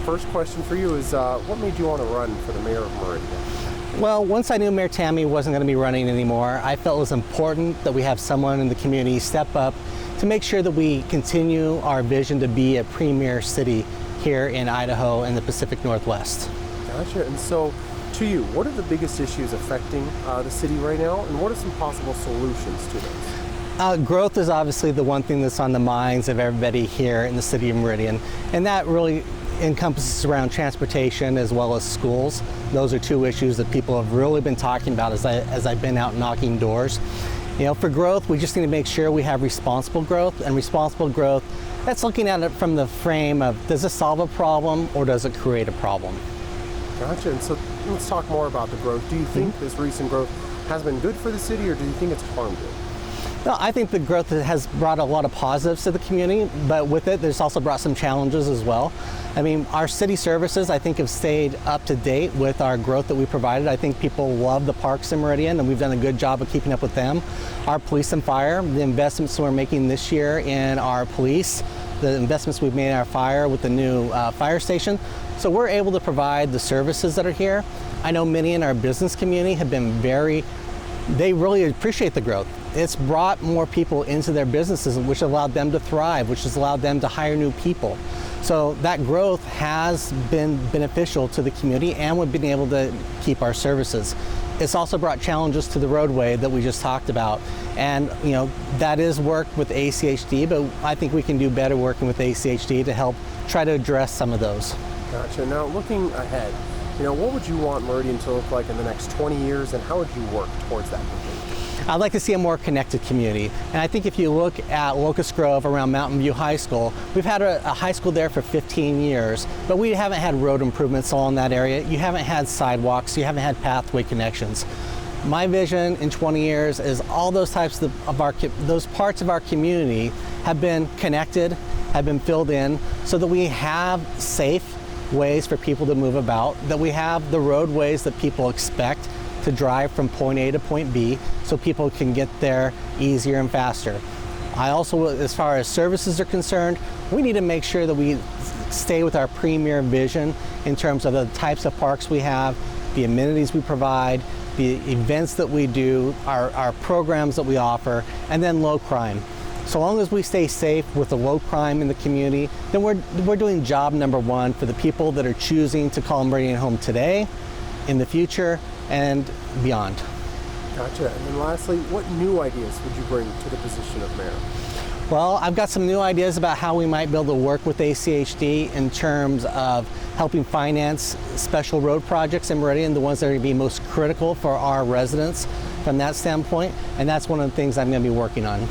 first question for you is, what made you want to run for the mayor of Meridian? Well, once I knew Mayor Tammy wasn't going to be running anymore, I felt it was important that we have someone in the community step up to make sure that we continue our vision to be a premier city here in Idaho and the Pacific Northwest. Gotcha. And so, to you, what are the biggest issues affecting the city right now, and what are some possible solutions to those? Growth is obviously the one thing that's on the minds of everybody here in the city of Meridian, and that really encompasses around transportation as well as schools. Those are two issues that people have really been talking about as I've been out knocking doors. You know, for growth, we just need to make sure we have responsible growth, and responsible growth, that's looking at it from the frame of, does this solve a problem or does it create a problem? Gotcha. And so let's talk more about the growth. Do you think this recent growth has been good for the city, or do you think it's harmed it? No, I think the growth has brought a lot of positives to the community, but with it, there's also brought some challenges as well. I mean, our city services, I think, have stayed up to date with our growth that we provided. I think people love the parks in Meridian, and we've done a good job of keeping up with them. Our police and fire, the investments we're making this year in our police, the investments we've made in our fire with the new fire station. So we're able to provide the services that are here. I know many in our business community have been they really appreciate the growth. It's brought more people into their businesses, which allowed them to thrive, which has allowed them to hire new people. So that growth has been beneficial to the community, and we've been able to keep our services. It's also brought challenges to the roadway that we just talked about. And you know, that is work with ACHD, but I think we can do better working with ACHD to help try to address some of those. Gotcha. Now, looking ahead, you know, what would you want Meridian to look like in the next 20 years, and how would you work towards that completely? I'd like to see a more connected community. And I think if you look at Locust Grove around Mountain View High School, we've had a high school there for 15 years, but we haven't had road improvements along that area. You haven't had sidewalks, you haven't had pathway connections. My vision in 20 years is all those types those parts of our community have been connected, have been filled in, so that we have safe ways for people to move about, that we have the roadways that people expect to drive from point A to point B, so people can get there easier and faster. I also, as far as services are concerned, we need to make sure that we stay with our premier vision in terms of the types of parks we have, the amenities we provide, the events that we do, our programs that we offer, and then low crime. So long as we stay safe with the low crime in the community, then we're doing job number one for the people that are choosing to call Meridian home today, in the future, and beyond. Gotcha. And then lastly, what new ideas would you bring to the position of mayor? Well, I've got some new ideas about how we might be able to work with ACHD in terms of helping finance special road projects in Meridian, the ones that are going to be most critical for our residents from that standpoint, and that's one of the things I'm going to be working on.